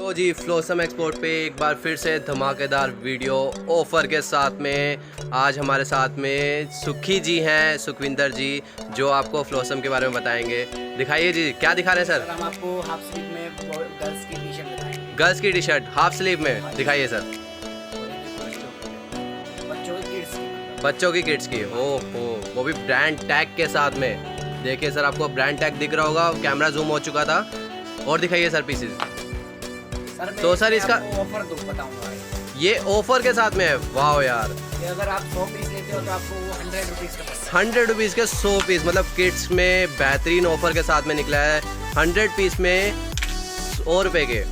तो जी फ्लोसम एक्सपोर्ट पे एक बार फिर से धमाकेदार वीडियो ऑफ़र के साथ में आज हमारे साथ में सुखी जी हैं, सुखविंदर जी, जो आपको फ्लोसम के बारे में बताएंगे। दिखाइए जी, क्या दिखा रहे हैं सर? हम आपको हाफ स्लीव में गर्ल्स की टी शर्ट दिखाएंगे। गर्ल्स की टी शर्ट हाफ स्लीव में दिखाइए सर। बच्चों की किड्स की, ओहो, वो भी ब्रांड टैग के साथ में। देखिए सर, आपको ब्रांड टैग दिख रहा होगा, कैमरा जूम हो चुका था। और दिखाइए सर पीसेस। तो सर इसका ऑफर दो बताऊंगा, ये ऑफर के साथ में है। वाह यार, ये अगर आप 100 पीस लेते हो तो आपको वो 100 रुपीज़ का पड़ेगा। 100 रुपीज़ के 100 पीस, मतलब किड्स में बेहतरीन ऑफर के साथ में निकला है। 100 पीस में 100 रुपये के।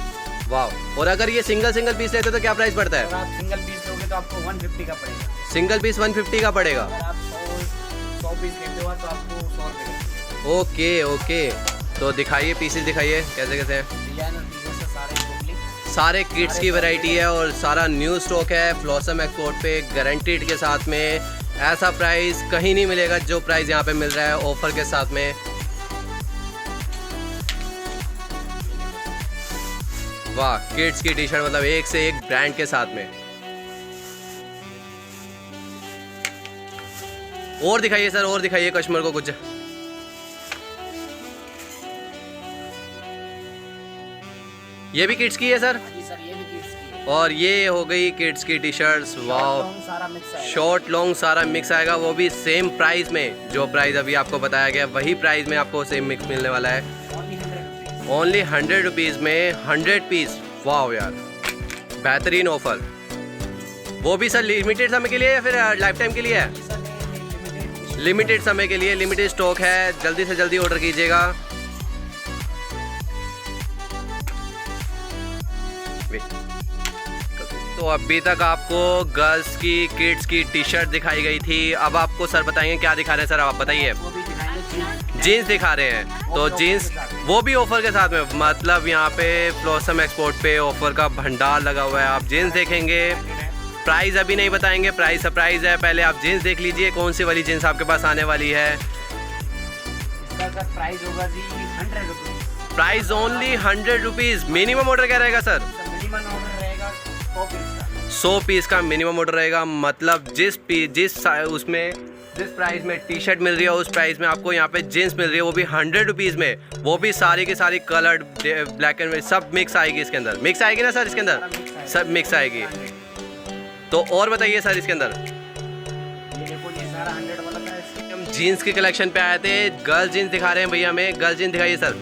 वाह। और अगर ये सिंगल पीस लेते तो क्या प्राइस पड़ता है? अगर आप सिंगल पीस लोगे तो आपको 150 का पड़ेगा। सिंगल पीस 150 का पड़ेगा। अगर आप 100 पीस लेते हो तो आपको 100 रुपये। ओके ओके, तो दिखाइए पीसेस, दिखाइए कैसे कैसे हैं। डिजाइन और पीसेस सारे टोटली सारे किड्स की वैरायटी है और सारा न्यू स्टॉक है फ्लोसम एक्सपोर्ट पे, गारंटीड के साथ में। ऐसा प्राइस कहीं नहीं मिलेगा जो प्राइस यहाँ पे मिल रहा है ऑफर के साथ में। वाह, किड्स की टी शर्ट, मतलब एक से एक ब्रांड के साथ में। और दिखाइए सर, और दिखाइए कस्टमर को कुछ। ये भी किड्स की है सर? जी सर, ये भी किड्स की है। और ये हो गई किड्स की टी शर्ट्स। वाह, सारा मिक्स है। शॉर्ट लॉन्ग सारा मिक्स आएगा, वो भी सेम प्राइस में। जो प्राइस अभी आपको बताया गया वही प्राइस में आपको सेम मिक्स मिलने वाला है। ओनली 100 रुपीज़ में 100 पीस। वाह यार, बेहतरीन ऑफर। वो भी सर लिमिटेड समय के लिए या फिर लाइफ टाइम के लिए है? लिमिटेड समय के लिए, लिमिटेड स्टॉक है, जल्दी से जल्दी ऑर्डर कीजिएगा। तो अभी तक आपको गर्ल्स की किड्स की टी शर्ट दिखाई गई थी, अब आपको सर बताएंगे क्या दिखा रहे हैं। सर आप बताइए। जीन्स दिखा रहे हैं, तो जीन्स वो भी ऑफर के साथ में, मतलब यहाँ पे फ्लोसम एक्सपोर्ट पे ऑफर का भंडार लगा हुआ है। आप जीन्स देखेंगे, प्राइस अभी नहीं बताएंगे, प्राइस सरप्राइज है। पहले आप जीन्स देख लीजिए, कौन सी वाली जीन्स आपके पास आने वाली है। इसका प्राइस होगा जी 100 rupees. Price only 100 rupees. Minimum order क्या रहेगा सर? मिनिमम ऑर्डर रहेगा 100 पीस का। 100 पीस का मिनिमम ऑर्डर रहेगा, मतलब जिस प्राइस में टी शर्ट मिल रही है उस प्राइस में आपको यहाँ पे जीन्स मिल रही है, वो भी 100 रुपीज़ में। वो भी सारी की सारी कलर्ड, ब्लैक एंड व्हाइट सब मिक्स आएगी इसके अंदर। मिक्स आएगी ना सर इसके अंदर? सब मिक्स आएगी। तो और बताइए सर इसके अंदर। ये देखो, ये सारा 100 वाला का है। हम जीन्स के कलेक्शन पे आए थे, गर्ल्स जीन्स दिखा रहे हैं भैया हमें। गर्ल्स जीन्स दिखाइए सर।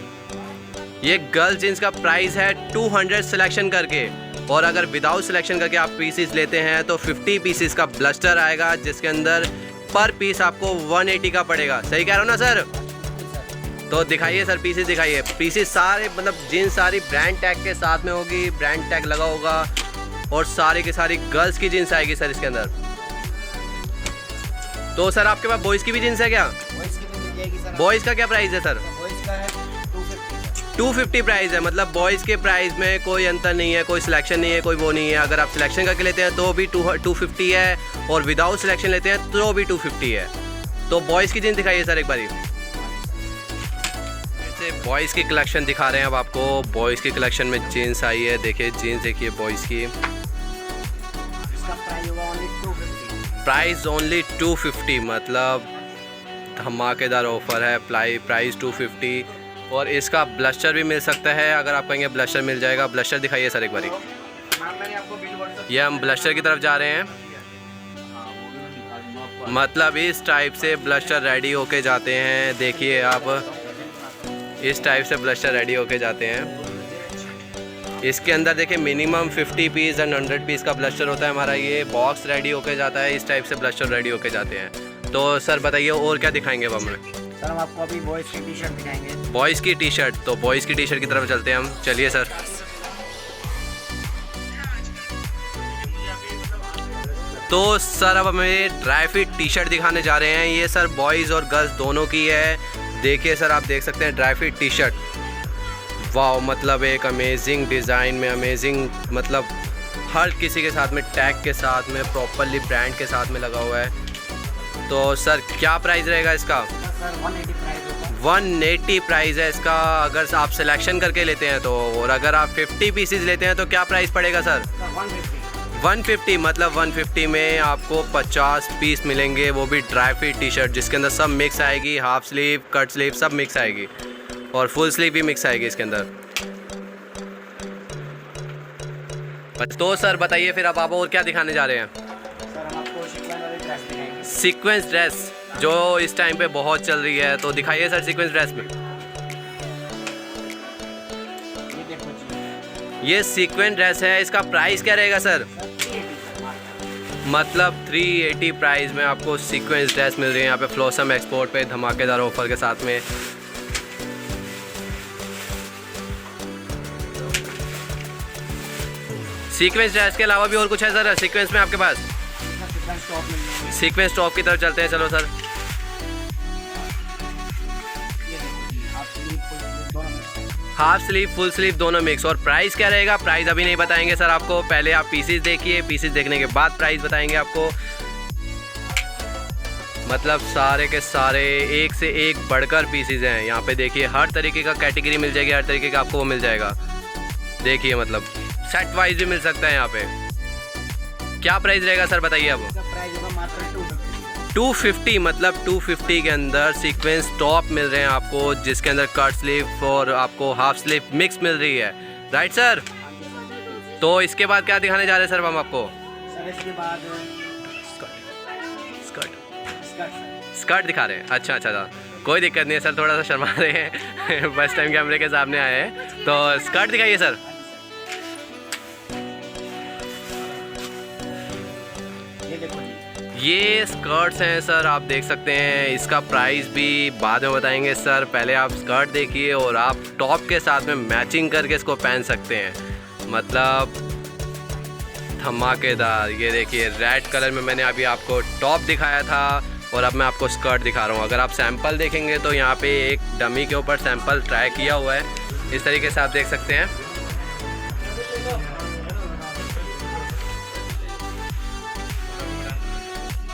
ये गर्ल्स जीन्स का प्राइस है 200 सिलेक्शन करके, और अगर विदाउट सिलेक्शन करके आप पीसेस लेते हैं तो 50 पीसेस का ब्लस्टर आएगा, जिसके अंदर पर पीस आपको 180 का पड़ेगा। सही कह रहा हूँ ना सर? तो दिखाइए सर पीसेस, दिखाइए पीसेस सारे, मतलब जीन्स सारी ब्रांड टैग के साथ में होगी, ब्रांड टैग लगा होगा, और सारी की सारी गर्ल्स की जीन्स आएगी सर इसके अंदर। तो सर आपके पास बॉयज़ की भी जीन्स है क्या? बॉयज़ की भी मिल जाएगी सर। बॉयज़ का क्या प्राइस है सर? बॉयज़ का है 250। 250 प्राइस है, मतलब बॉयज़ के प्राइस में कोई अंतर नहीं है, कोई सिलेक्शन नहीं है, कोई वो नहीं है। अगर आप सिलेक्शन करके लेते हैं तो भी 250 है, और विदाउट सिलेक्शन लेते हैं तो भी 250 है। तो बॉयज़ की जीन्स दिखाइए सर एक बारी। ऐसे बॉयज़ की कलेक्शन दिखा रहे हैं अब आपको। बॉयज़ की कलेक्शन में जीन्स आई है, देखिए जीन्स देखिए बॉयज़ की। इसका प्राइस होगा ओनली 250। प्राइस ओनली 250, मतलब धमाकेदार ऑफर है। प्राइस 250, और इसका ब्लस्टर भी मिल सकता है। अगर आप कहेंगे ब्लस्टर मिल जाएगा। ब्लस्टर दिखाइए सर एक बारी। मैंने आपको बिल व्हाट्सएप। ये हम ब्लस्टर की तरफ जा रहे हैं, मतलब इस टाइप से ब्लस्टर रेडी होके जाते हैं। देखिए आप, इस टाइप से ब्लस्टर रेडी होके जाते हैं। इसके अंदर देखिए मिनिमम 50 पीस एंड 100 पीस का ब्लस्टर होता है हमारा। ये बॉक्स रेडी होके जाता है, इस टाइप से ब्लस्टर रेडी होके जाते हैं। तो सर बताइए और क्या दिखाएंगे अब हमें? सर हम आपको अभी बॉयज़ की टी शर्ट दिखाएंगे। बॉयज़ की टी शर्ट, तो बॉयज़ की टी शर्ट की तरफ चलते हैं हम। चलिए सर। तो सर अब हमें ड्राई फिट टी शर्ट दिखाने जा रहे हैं। ये सर बॉयज़ और गर्ल्स दोनों की है। देखिए सर, आप देख सकते हैं ड्राई फिट टी शर्ट। वाह, मतलब एक अमेजिंग डिज़ाइन में, अमेजिंग, मतलब हर किसी के साथ में टैग के साथ में प्रॉपरली ब्रांड के साथ में लगा हुआ है। तो सर क्या प्राइस रहेगा इसका? सर 180 प्राइस होगा। 180 प्राइस है इसका अगर आप सिलेक्शन करके लेते हैं तो। और अगर आप 50 पीसीज लेते हैं तो क्या प्राइस पड़ेगा सर? 150 मतलब 150 में आपको 50 पीस मिलेंगे, वो भी ड्राई फिट टी शर्ट जिसके अंदर सब मिक्स आएगी, हाफ स्लीव, कट स्लीव सब मिक्स आएगी और फुल स्लीव भी मिक्स आएगी इसके अंदर। तो सर बताइए फिर अब आप और क्या दिखाने जा रहे हैं? सर हम आपको सीक्वेंस वाली ड्रेस दिखाएंगे। सीक्वेंस ड्रेस जो इस टाइम पे बहुत चल रही है, तो दिखाइए सर सीक्वेंस ड्रेस में। ये देखो जी, ये सीक्वेंस ड्रेस है, इसका प्राइस क्या रहेगा सर? 380 मतलब 380 प्राइस में आपको सीक्वेंस ड्रेस मिल रही है यहाँ पे फ्लोसम एक्सपोर्ट पे धमाकेदार ऑफर के साथ में। सीक्वेंस ड्रेस के अलावा भी और कुछ है सर सीक्वेंस में आपके पास? सीक्वेंस टॉप मिल जाएंगे। सीक्वेंस टॉप की तरफ चलते हैं, चलो सर। ये देखो जी, हाफ स्लीव फुल स्लीव दोनों मिक्स है। हाफ स्लीव फुल स्लीव दोनों मिक्स। और प्राइस क्या रहेगा? प्राइस अभी नहीं बताएंगे सर आपको, पहले आप पीसीज देखिए, पीसीज देखने के बाद प्राइस बताएंगे आपको। मतलब सारे के सारे एक से एक बढ़कर पीसीज हैं यहाँ पे। देखिए हर तरीके का कैटेगरी मिल जाएगी, हर तरीके का आपको वो मिल जाएगा। देखिए मतलब सेट वाइज भी मिल सकता है यहाँ पे। क्या प्राइस रहेगा सर बताइए अब? इसका प्राइस होगा मात्र 250। 250 मतलब 250 के अंदर सीक्वेंस टॉप मिल रहे हैं आपको, जिसके अंदर कट स्लीव और आपको हाफ स्लीव मिक्स मिल रही है, राइट सर? तो इसके बाद क्या दिखाने जा रहे हैं सर हम आपको? सर इसके बाद स्कर्ट स्कर्ट स्कर्ट दिखा रहे हैं। अच्छा अच्छा, कोई दिक्कत नहीं है सर, थोड़ा सा शर्मा रहे हैं फर्स्ट टाइम कैमरे के सामने आए हैं, तो स्कर्ट दिखाइए सर। ये देखो जी, ये स्कर्ट्स हैं सर, आप देख सकते हैं। इसका प्राइस भी बाद में बताएंगे सर, पहले आप स्कर्ट देखिए और आप टॉप के साथ में मैचिंग करके इसको पहन सकते हैं। मतलब धमाकेदार। ये देखिए रेड कलर में मैंने अभी आपको टॉप दिखाया था और अब मैं आपको स्कर्ट दिखा रहा हूँ। अगर आप सैंपल देखेंगे तो यहाँ पे एक डमी के ऊपर सैंपल ट्राई किया हुआ है, इस तरीके से आप देख सकते हैं।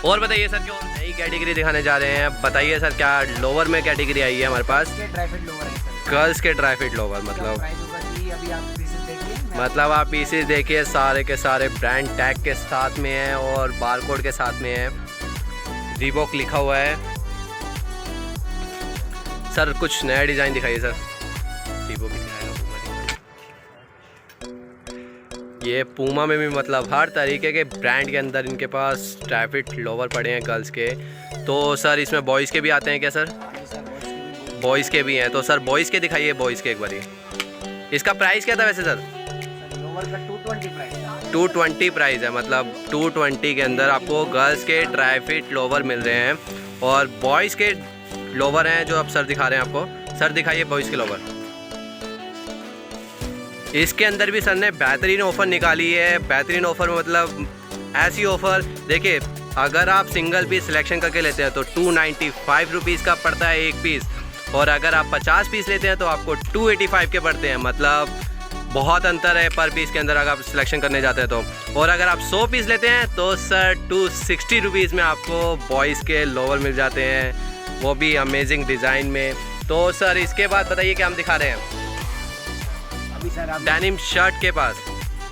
और बताइए सर क्यों नई कैटेगरी दिखाने जा रहे हैं? बताइए सर क्या लोअर में कैटेगरी आई है हमारे पास? इसके ड्राई फिट लोअर है सर। गर्ल्स के ड्राई फिट लोअर। इसका मतलब प्राइस होगा जी, अभी आप पीसेस देखिए। मतलब आप पीसेस देखिए, सारे के सारे ब्रांड टैग के साथ में है और बारकोड के साथ में है, रीबॉक लिखा हुआ है। सर कुछ नया डिज़ाइन दिखाइए सर। रीबॉक ये पूमा में भी मतलब हर तरीके के ब्रांड के अंदर इनके पास ड्राई फिट लोवर पड़े हैं गर्ल्स के। तो सर इसमें बॉयज़ के भी आते हैं क्या सर? जी सर, बॉयज़ के भी हैं, तो सर बॉयज़ के दिखाइए, बॉयज़ के एक बारी। इसका प्राइस क्या था वैसे सर? लोअर का 220 प्राइस। 220 प्राइस है। मतलब 220 के अंदर आपको गर्ल्स के ड्राई फिट लोवर मिल रहे हैं और बॉयज़ के लोवर हैं जो अब सर दिखा रहे हैं आपको। सर दिखाइए बॉयज़ के लोवर। इसके अंदर भी सर ने बेहतरीन ऑफ़र निकाली है। बेहतरीन ऑफ़र में मतलब ऐसी ऑफ़र देखिए, अगर आप सिंगल पीस सिलेक्शन करके लेते हैं तो 295 रुपीज़ का पड़ता है एक पीस, और अगर आप 50 पीस लेते हैं तो आपको 285 के पड़ते हैं। मतलब बहुत अंतर है पर पीस के अंदर अगर आप सिलेक्शन करने जाते हैं तो। और अगर आप 100 पीस लेते हैं तो सर 260 रुपीज़ में आपको बॉयज़ के लोवर मिल जाते हैं, वो भी अमेजिंग डिज़ाइन में। तो सर इसके बाद बताइए क्या हम दिखा रहे हैं? अभी सर आप डेनिम शर्ट के पास,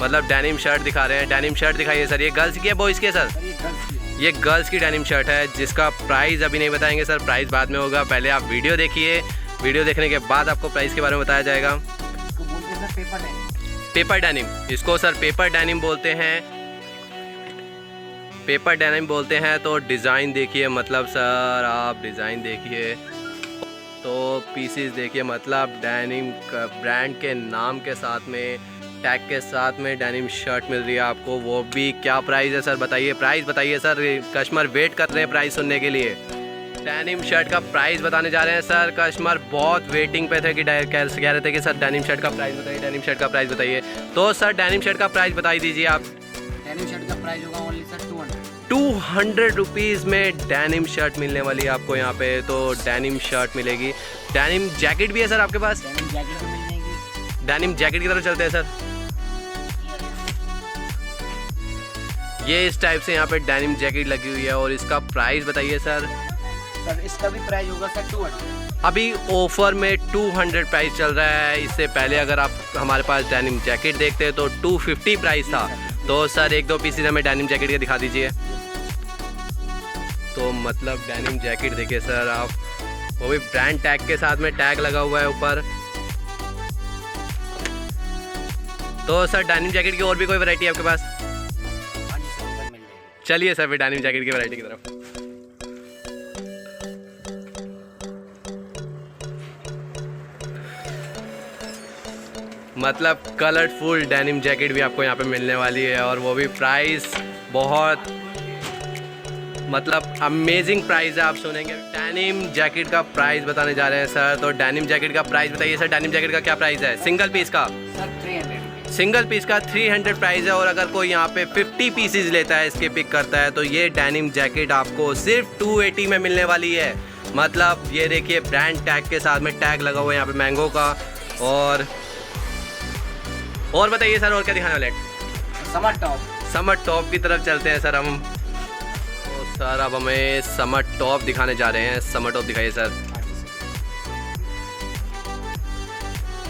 मतलब डेनिम शर्ट दिखा रहे हैं। डेनिम शर्ट दिखाइए सर। ये गर्ल्स की है बॉयज़ की है सर? सर ये गर्ल्स की है। ये गर्ल्स की डेनिम शर्ट है जिसका प्राइस अभी नहीं बताएंगे सर, प्राइस बाद में होगा। पहले आप वीडियो देखिए, वीडियो देखने के बाद आपको प्राइस के बारे में बताया जाएगा। इसको बोलते हैं sir paper denim. Paper denim, इसको सर पेपर डेनिम बोलते हैं। पेपर डेनिम बोलते हैं। तो डिज़ाइन देखिए, मतलब सर आप डिज़ाइन देखिए तो पीसीस देखिए, मतलब डेनिम का ब्रांड के नाम के साथ में टैग के साथ में डेनिम शर्ट मिल रही है आपको, वो भी क्या प्राइस है सर बताइए? प्राइस बताइए सर, कस्टमर वेट कर रहे हैं प्राइस सुनने के लिए। डेनिम शर्ट का प्राइस बताने जा रहे हैं सर। कस्टमर बहुत वेटिंग पे थे कि कह रहे थे कि सर डेनिम शर्ट का प्राइस बताइए, डेनिम शर्ट का प्राइस बताइए। तो सर डेनिम शर्ट का प्राइस बता दीजिए आप। डेनिम शर्ट का प्राइस होगा ओनली सर 200 रुपीज़ में डेनिम शर्ट मिलने वाली है आपको यहाँ पे। तो डेनिम शर्ट मिलेगी। डेनिम जैकेट भी है सर आपके पास? डेनिम जैकेट भी मिल जाएगी। डेनिम जैकेट की तरफ चलते हैं सर। ये इस टाइप से यहाँ पे डेनिम जैकेट लगी हुई है और इसका प्राइस बताइए सर। सर इसका भी प्राइस होगा सर 200। अभी ऑफर में 200 प्राइस चल रहा है। इससे पहले अगर आप हमारे पास डेनिम जैकेट देखते हैं तो 250 प्राइस था। तो सर एक दो पीसेज हमें डेनिम जैकेट के दिखा दीजिए। तो मतलब डेनिम जैकेट देखिए सर आप, वो भी ब्रांड टैग के साथ में, टैग लगा हुआ है ऊपर। तो सर डेनिम जैकेट की और भी कोई वैरायटी है आपके पास? हाँ जी सर, उधर मिल जाएगी। चलिए सर फिर डेनिम जैकेट की वैरायटी की तरफ। मतलब कलरफुल डेनिम जैकेट भी आपको यहाँ पे मिलने वाली है, और वो भी प्राइस बहुत मतलब अमेजिंग प्राइस है। आप सुनेंगे डेनिम जैकेट का प्राइस बताने जा रहे हैं सर। तो डेनिम जैकेट का प्राइस बताइए सर, डेनिम जैकेट का क्या प्राइस है सिंगल पीस का? सर 300 सिंगल पीस का 300 प्राइस है। और अगर कोई यहाँ पे 50 पीसेज लेता है, इसके पिक करता है, तो ये डेनिम जैकेट आपको सिर्फ 280 में मिलने वाली है। मतलब ये देखिए ब्रांड टैग के साथ में, टैग लगा हुआ है यहाँ पे मैंगो का। और बताइए सर और क्या दिखाने वाले हैं? Summer top. समर टॉप की तरफ चलते हैं सर हम। तो सर अब हमें समर टॉप दिखाने जा रहे हैं। समर टॉप दिखाइए सर। हाँ जी सर।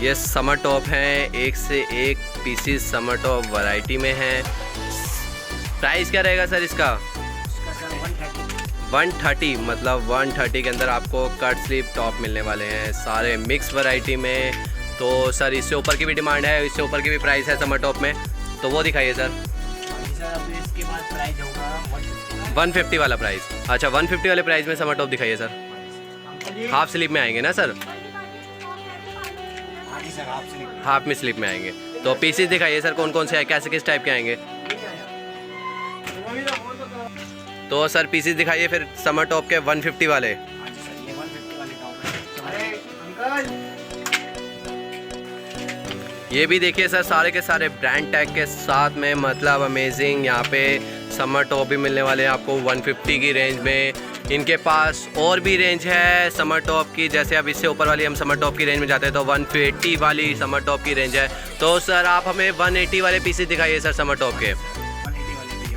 ये समर टॉप हैं, एक से एक पीसीस समर टॉप वैरायटी में हैं। प्राइस क्या रहेगा सर इसका? इसका सर 130। 130 मतलब 130 के अंदर आपको कट स्लीव टॉप मिलने वाले हैं, सारे मिक्स वैरायटी में। तो सर इससे ऊपर की भी डिमांड है, इससे ऊपर की भी प्राइस है समर टॉप में, तो वो दिखाइए सर। हाँ जी सर, अब इसके बाद प्राइस होगा 150 वाला प्राइस। अच्छा 150 वाले प्राइस में समर टॉप दिखाइए सर। हाफ स्लीव में आएंगे ना सर? हाँ जी सर, हाफ स्लीव। हाफ में स्लीव में आएंगे। तो पीसेस दिखाइए सर कौन कौन से हैं, कैसे किस टाइप के आएंगे? तो सर पीसेस दिखाइए फिर समर टॉप के 150 वाले। हाँ जी सर, ये 150 वाले टॉप है। अरे अंकल, ये भी देखिए सर सारे के सारे ब्रांड टैग के साथ में, मतलब अमेजिंग। यहाँ पे समर टॉप भी मिलने वाले हैं आपको 150 की रेंज में। इनके पास और भी रेंज है समर टॉप की, जैसे अब इससे ऊपर वाली हम समर टॉप की रेंज में जाते हैं तो 180 वाली समर टॉप की रेंज है। तो सर आप हमें 180 वाले पीसेस दिखाइए सर समर टॉप के। 180 वाले भी।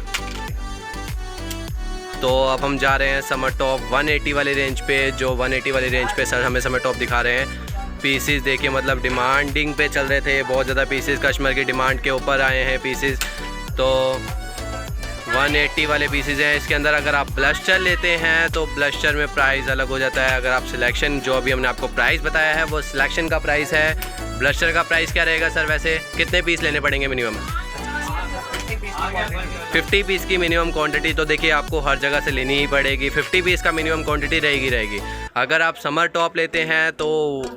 तो अब हम जा रहे हैं समर टॉप 180 वाली रेंज पे। जो 180 वाली रेंज पे सर हमें समर टॉप दिखा रहे हैं। पीसेस देखिए मतलब डिमांडिंग पे चल रहे थे, बहुत ज़्यादा पीसेस कस्टमर की डिमांड के ऊपर आए हैं पीसेस। तो 180 वाले पीसेस हैं। इसके अंदर अगर आप ब्लस्टर लेते हैं तो ब्लस्टर में प्राइस अलग हो जाता है। अगर आप सिलेक्शन, जो अभी हमने आपको प्राइस बताया है वो सिलेक्शन का प्राइस है। ब्लस्टर का प्राइस क्या रहेगा सर? वैसे कितने पीस लेने पड़ेंगे मिनिमम? 50 पीस की मिनिमम क्वांटिटी तो देखिए आपको हर जगह से लेनी ही पड़ेगी। 50 पीस का मिनिमम क्वांटिटी रहेगी। अगर आप समर टॉप लेते हैं तो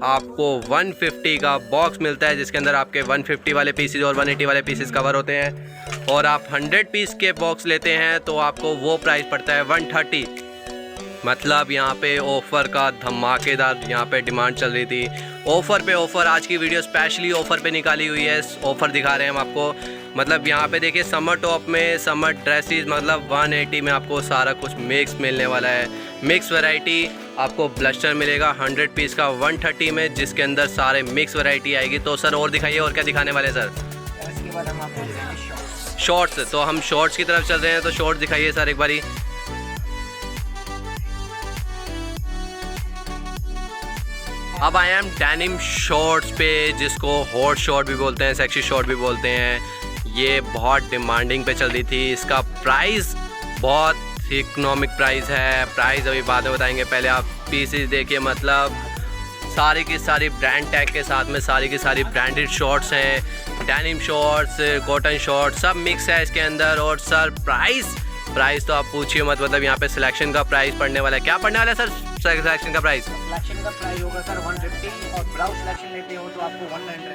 आपको 150 का बॉक्स मिलता है, जिसके अंदर आपके 150 वाले पीसेस और 180 वाले पीसेस कवर होते हैं। और आप 100 पीस के बॉक्स लेते हैं तो आपको वो प्राइस पड़ता है 130। मतलब यहाँ पे ऑफ़र का धमाकेदार यहाँ पे डिमांड चल रही थी। ऑफ़र पे ऑफ़र, आज की वीडियो स्पेशली ऑफ़र पे निकाली हुई है। ऑफ़र दिखा रहे हैं हम आपको। मतलब यहाँ पे देखिए समर टॉप में समर ड्रेसेस मतलब 180 में आपको सारा कुछ मिक्स मिलने वाला है। मिक्स वैरायटी आपको ब्लस्टर मिलेगा 100 पीस का 130 में, जिसके अंदर सारे मिक्स वैरायटी आएगी। तो सर और दिखाइए, और क्या दिखाने वाले सर? इसके बाद हम आपको दिखाएंगे शॉर्ट्स। शॉर्ट्स। तो हम शॉर्ट्स की तरफ चल रहे हैं, तो शॉर्ट्स दिखाइए सर एक बारी। अब आई एम डेनिम शॉर्ट्स पे, जिसको हॉट शॉर्ट भी बोलते हैं, सेक्सी शॉर्ट भी बोलते हैं। ये बहुत डिमांडिंग पे चल रही थी। इसका प्राइस बहुत इकोनॉमिक प्राइस है। प्राइस अभी बाद में बताएंगे, पहले आप पीसेस देखिए। मतलब सारी की सारी ब्रांड टैग के साथ में सारी की सारी ब्रांडेड शॉर्ट्स हैं। डेनिम शॉर्ट्स, कॉटन शॉर्ट्स सब मिक्स है इसके अंदर। और सर प्राइस तो आप पूछिए मत। मतलब यहाँ पे सिलेक्शन का प्राइस पड़ने वाला है। क्या पड़ने वाला है सर सिलेक्शन का प्राइस? सिलेक्शन का प्राइस होगा सर 150, और ब्लाउज सिलेक्शन लेते हो तो आपको 100।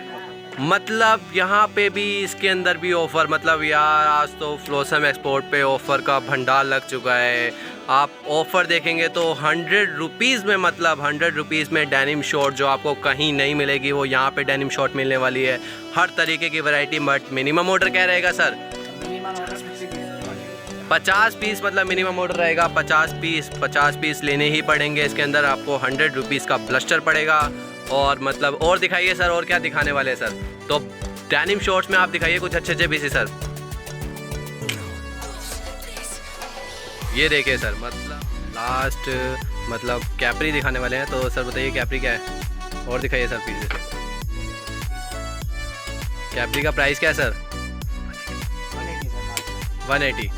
मतलब यहाँ पे भी इसके अंदर भी ऑफ़र, मतलब यार आज तो फ्लोसम एक्सपोर्ट पे ऑफ़र का भंडार लग चुका है। आप ऑफ़र देखेंगे तो 100 रुपीज़ में, मतलब 100 रुपीज़ में डेनिम शॉर्ट जो आपको कहीं नहीं मिलेगी वो यहाँ पे डेनिम शॉर्ट मिलने वाली है। हर तरीके की वैरायटी। बट मिनिमम ऑर्डर क्या रहेगा सर? मिनिमम ऑर्डर 50 पीस मतलब मिनिमम ऑर्डर रहेगा 50 पीस लेने ही पड़ेंगे। इसके अंदर आपको 100 रुपीज़ का ब्लस्टर पड़ेगा। और मतलब और दिखाइए सर, और क्या दिखाने वाले हैं सर? तो डेनिम शॉर्ट्स में आप दिखाइए कुछ अच्छे पीसेस सर। ये देखिए सर, मतलब मतलब कैपरी दिखाने वाले हैं। तो सर बताइए कैपरी क्या है और दिखाइए सर पीसेस। कैपरी का प्राइस क्या है सर? 180।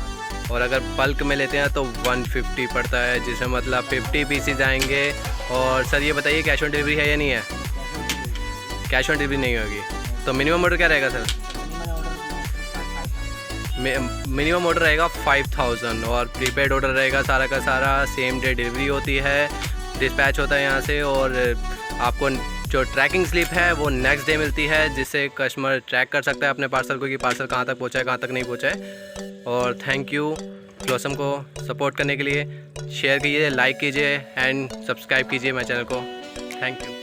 और अगर बल्क में लेते हैं तो 150 पड़ता है, जिसमें मतलब 50 पीसेज आएंगे। और सर ये बताइए कैश ऑन डिलीवरी है या नहीं है? कैश ऑन डिलीवरी नहीं होगी। तो मिनिमम ऑर्डर क्या रहेगा सर? मिनिमम ऑर्डर रहेगा 5000 और प्रीपेड ऑर्डर रहेगा सारा का सारा। सेम डे डिलीवरी होती है, डिस्पैच होता है यहाँ से। और आपको जो ट्रैकिंग स्लिप है वो नेक्स्ट डे मिलती है, जिससे कस्टमर ट्रैक कर सकता है अपने पार्सल को कि पार्सल कहाँ तक पहुँचा है, कहाँ तक नहीं पहुँचा है। और थैंक यू ब्लॉसम को सपोर्ट करने के लिए। शेयर कीजिए, लाइक कीजिए एंड सब्सक्राइब कीजिए मेरे चैनल को। Thank you.